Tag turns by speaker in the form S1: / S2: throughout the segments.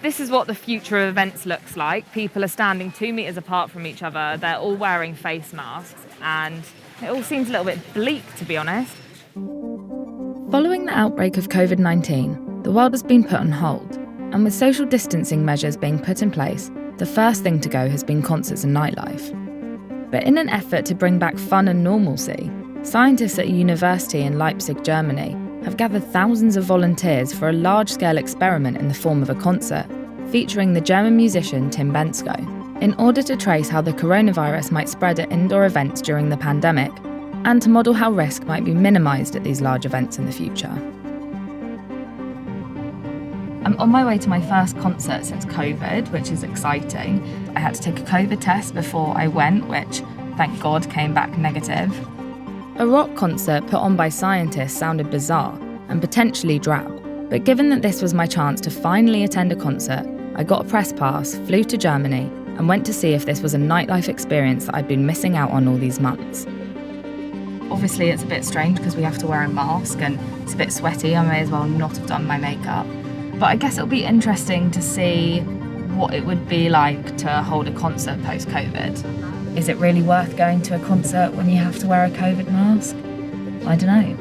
S1: This is what the future of events looks like. People are standing 2 meters apart from each other. They're all wearing face masks, and it all seems a little bit bleak, to be honest.
S2: Following the outbreak of COVID-19, the world has been put on hold, and with social distancing measures being put in place, the first thing to go has been concerts and nightlife. But in an effort to bring back fun and normalcy, scientists at a university in Leipzig, Germany, have gathered thousands of volunteers for a large-scale experiment in the form of a concert, featuring the German musician Tim Bendzko, in order to trace how the coronavirus might spread at indoor events during the pandemic, and to model how risk might be minimised at these large events in the future. I'm on my way to my first concert since COVID, which is exciting. I had to take a COVID test before I went, which, thank God, came back negative. A rock concert put on by scientists sounded bizarre and potentially drab, but given that this was my chance to finally attend a concert, I got a press pass, flew to Germany, and went to see if this was a nightlife experience that I'd been missing out on all these months. Obviously, it's a bit strange because we have to wear a mask and it's a bit sweaty. I may as well not have done my makeup. But I guess it'll be interesting to see what it would be like to hold a concert post-COVID. Is it really worth going to a concert when you have to wear a COVID mask? I don't know.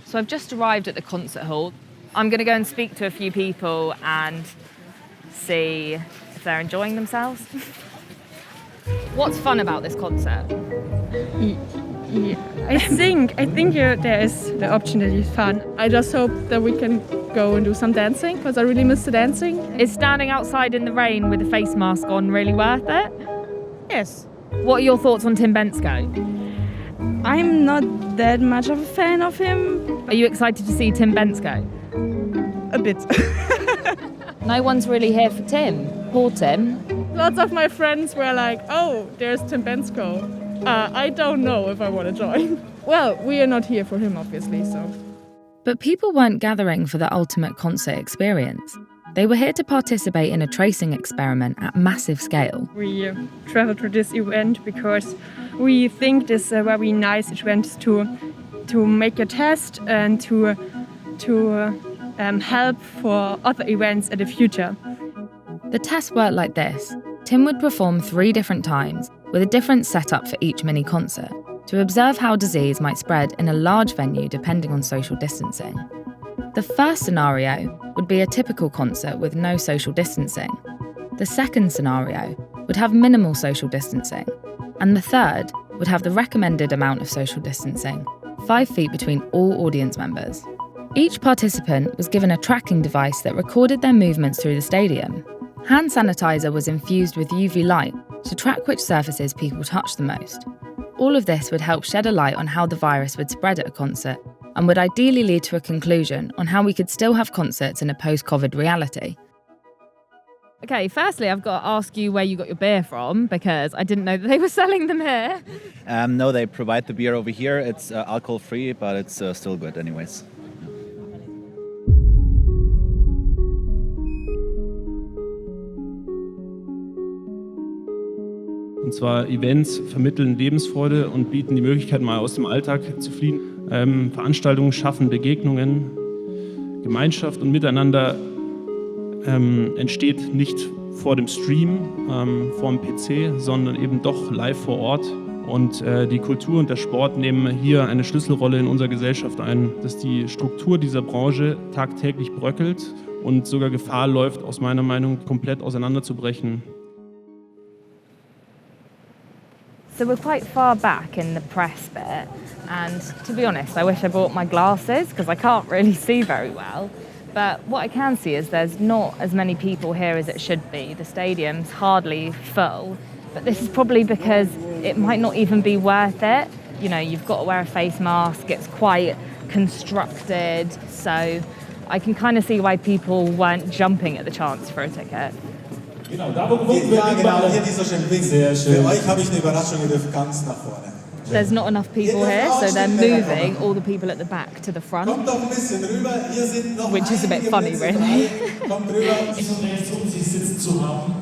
S1: So I've just arrived at the concert hall. I'm going to go and speak to a few people and see if they're enjoying themselves. What's fun about this concert?
S3: Yeah. I think there is the option that is fun. I just hope that we can go and do some dancing, because I really miss the dancing.
S1: Is standing outside in the rain with a face mask on really worth it?
S3: Yes.
S1: What are your thoughts on Tim Bendzko?
S3: I'm not that much of a fan of him.
S1: Are you excited to see Tim Bendzko?
S3: A bit.
S1: No one's really here for Tim. Poor Tim.
S3: Lots of my friends were like, oh, there's Tim Bendzko. I don't know if I want to join. Well, we are not here for him, obviously, so.
S2: But people weren't gathering for the ultimate concert experience. They were here to participate in a tracing experiment at massive scale.
S3: We traveled to this event because we think this is a very nice event to make a test and to help for other events in the future.
S2: The test worked like this. Tim would perform 3 different times with a different setup for each mini concert to observe how disease might spread in a large venue depending on social distancing. The first scenario would be a typical concert with no social distancing. The second scenario would have minimal social distancing. And the third would have the recommended amount of social distancing, 5 feet between all audience members. Each participant was given a tracking device that recorded their movements through the stadium. Hand sanitizer was infused with UV light to track which surfaces people touched the most. All of this would help shed a light on how the virus would spread at a concert and would ideally lead to a conclusion on how we could still have concerts in a post-COVID reality.
S1: Okay, firstly, I've got to ask you where you got your beer from, because I didn't know that they were selling them here.
S4: No, they provide the beer over here. It's alcohol-free, but it's still good anyways.
S5: Und zwar Events vermitteln Lebensfreude und bieten die Möglichkeit, mal aus dem Alltag zu fliehen. Veranstaltungen schaffen Begegnungen, Gemeinschaft und Miteinander entsteht nicht vor dem Stream, vor dem PC, sondern eben doch live vor Ort. Und die Kultur und der Sport nehmen hier eine Schlüsselrolle in unserer Gesellschaft ein, dass die Struktur dieser Branche tagtäglich bröckelt und sogar Gefahr läuft, aus meiner Meinung komplett auseinanderzubrechen.
S1: So we're quite far back in the press bit, and to be honest, I wish I brought my glasses because I can't really see very well. But what I can see is there's not as many people here as it should be. The stadium's hardly full, but this is probably because it might not even be worth it. You know, you've got to wear a face mask, it's quite constructed, so I can kind of see why people weren't jumping at the chance for a ticket.
S6: Genau, da wo gewonnen wird, genau, hier dieser schöne Winkel. Sehr schön. Für euch habe ich eine Überraschung, ihr dürft ganz nach vorne.
S1: There's not enough people here, so they're moving all the people at the back to the front,
S6: Kommt doch ein bisschen rüber, hier sind noch
S1: which is a bit
S6: einige
S1: funny,
S6: Plätze
S1: really.
S6: frei. Kommt rüber.
S7: Um sich sitzen zu haben,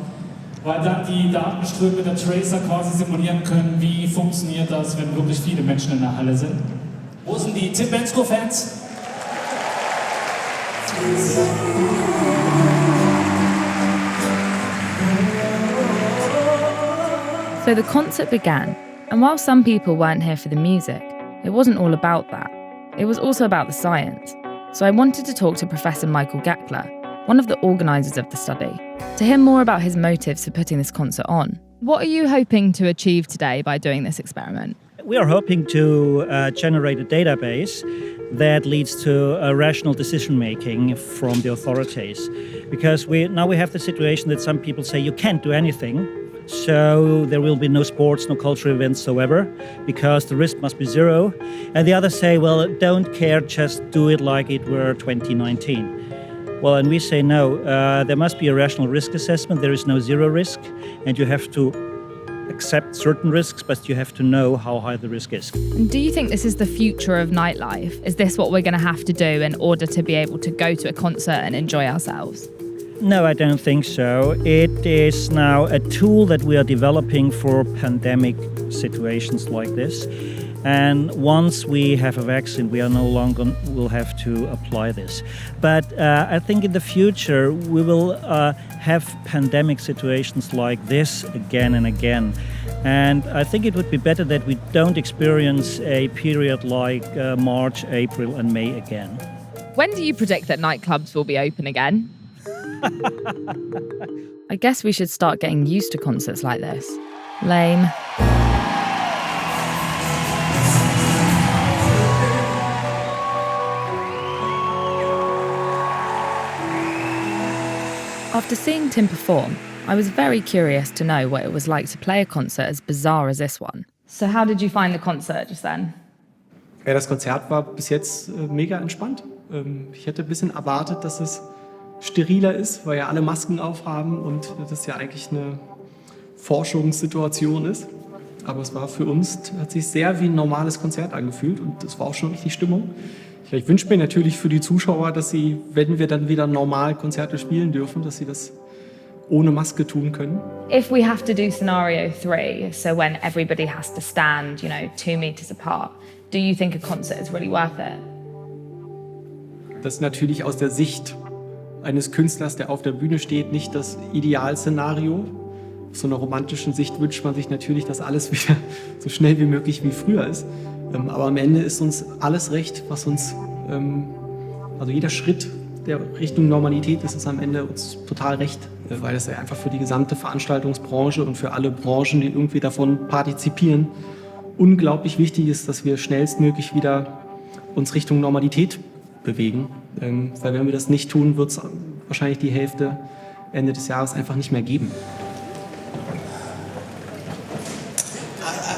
S7: weil dann die Datenströme der Tracer quasi simulieren können, wie funktioniert das, wenn wirklich viele Menschen in der Halle sind. Wo sind die Tim Bensko-Fans?
S2: So the concert began, and while some people weren't here for the music, it wasn't all about that. It was also about the science. So I wanted to talk to Professor Michael Geckler, one of the organisers of the study, to hear more about his motives for putting this concert on.
S1: What are you hoping to achieve today by doing this experiment?
S8: We are hoping to generate a database that leads to a rational decision-making from the authorities. Because now we have the situation that some people say you can't do anything, so there will be no sports, no cultural events whatsoever, because the risk must be zero. And the others say, well, don't care, just do it like it were 2019. Well, and we say no, there must be a rational risk assessment. There is no zero risk, and you have to accept certain risks, but you have to know how high the risk is.
S1: And do you think this is the future of nightlife? Is this what we're going to have to do in order to be able to go to a concert and enjoy ourselves?
S8: No, I don't think so. It is now a tool that we are developing for pandemic situations like this. And once we have a vaccine, we are no longer will have to apply this. But I think in the future, we will have pandemic situations like this again and again. And I think it would be better that we don't experience a period like March, April, and May again.
S1: When do you predict that nightclubs will be open again?
S2: I guess we should start getting used to concerts like this. Lame. After seeing Tim perform, I was very curious to know what it was like to play a concert as bizarre as this one.
S1: So how did you find the concert just then?
S9: Ja, das Konzert war bis jetzt mega entspannt. Ich hätte ein bisschen erwartet, dass es steriler ist, weil ja alle Masken aufhaben und das ja eigentlich eine Forschungssituation ist. Aber es war für uns, hat sich sehr wie ein normales Konzert angefühlt und das war auch schon richtig Stimmung. Ich wünsche mir natürlich für die Zuschauer, dass sie, wenn wir dann wieder normal Konzerte spielen dürfen, dass sie das ohne Maske tun können.
S1: If we have to do scenario 3, so when everybody has to stand, 2 meters apart, do you think a concert is really worth it?
S9: Das ist natürlich aus der Sicht eines Künstlers, der auf der Bühne steht, nicht das Idealszenario. Aus so einer romantischen Sicht wünscht man sich natürlich, dass alles wieder so schnell wie möglich wie früher ist. Aber am Ende ist uns alles recht, was uns, also jeder Schritt der Richtung Normalität ist am Ende uns total recht, weil es ja einfach für die gesamte Veranstaltungsbranche und für alle Branchen, die irgendwie davon partizipieren, unglaublich wichtig ist, dass wir schnellstmöglich wieder uns Richtung Normalität bewegen. Weil wenn wir das nicht tun, wird es wahrscheinlich die Hälfte Ende des Jahres einfach nicht mehr geben.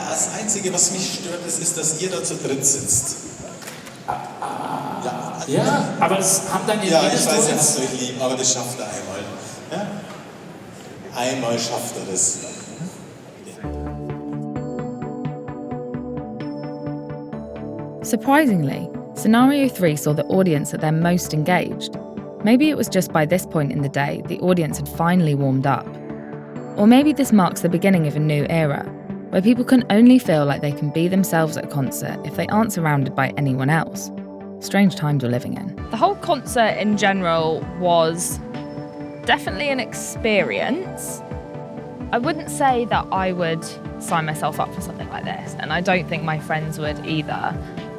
S6: Das Einzige, was mich stört, ist, dass ihr da zu dritt sitzt.
S7: Ja, aber das haben dann
S6: ja, ich weiß, ihr habt euch lieb, aber das schafft er einmal. Ja? Einmal schafft er das.
S2: Surprisingly, Scenario 3 saw the audience at their most engaged. Maybe it was just by this point in the day the audience had finally warmed up. Or maybe this marks the beginning of a new era, where people can only feel like they can be themselves at a concert if they aren't surrounded by anyone else. Strange times we're living in.
S1: The whole concert in general was definitely an experience. I wouldn't say that I would sign myself up for something like this, and I don't think my friends would either.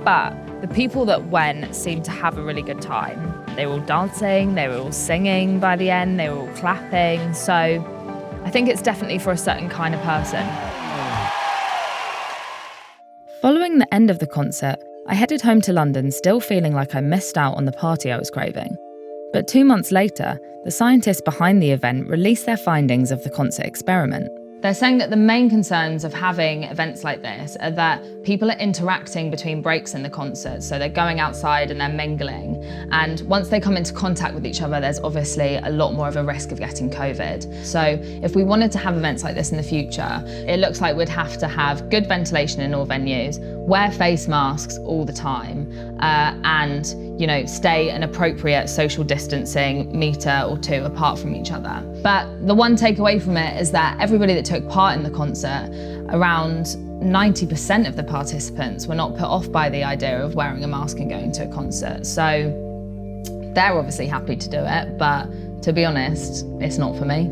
S1: But the people that went seemed to have a really good time. They were all dancing, they were all singing by the end, they were all clapping. So I think it's definitely for a certain kind of person.
S2: Following the end of the concert, I headed home to London still feeling like I missed out on the party I was craving. But 2 months later, the scientists behind the event released their findings of the concert experiment.
S1: They're saying that the main concerns of having events like this are that people are interacting between breaks in the concert, so they're going outside and they're mingling. And once they come into contact with each other, there's obviously a lot more of a risk of getting COVID. So if we wanted to have events like this in the future, it looks like we'd have to have good ventilation in all venues, wear face masks all the time, and stay an appropriate social distancing meter or 2 apart from each other. But the one takeaway from it is that everybody that took part in the concert, around
S2: 90% of the participants were not put off by the idea of wearing a mask and going to a concert. So they're obviously happy to do it, but to be honest, it's not for me.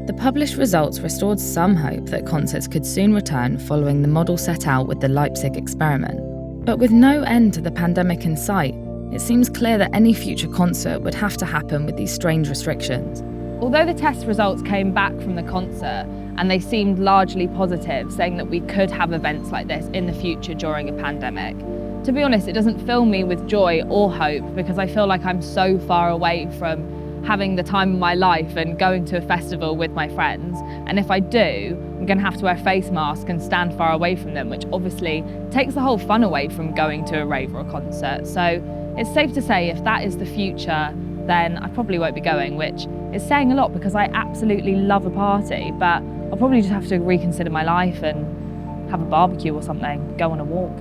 S1: The published results restored some hope that concerts could soon return following the model set out with the Leipzig experiment. But with no end to the pandemic in sight, it seems clear that any future concert would have to happen with these strange restrictions. Although the test results came back from the concert and they seemed largely positive, saying that we could have events like this in the future during a pandemic, to be honest, it doesn't fill me with joy or hope because I feel like I'm so far away from having the time of my life and going to a festival with my friends. And if I do, I'm going to have to wear a face mask and stand far away from them, which obviously takes the whole fun away from going to a rave or a concert. So it's safe to say if that is the future, then I probably won't be going, which is saying a lot because I absolutely love a party, but I'll probably just have to reconsider my life and have a barbecue or something, go on a walk.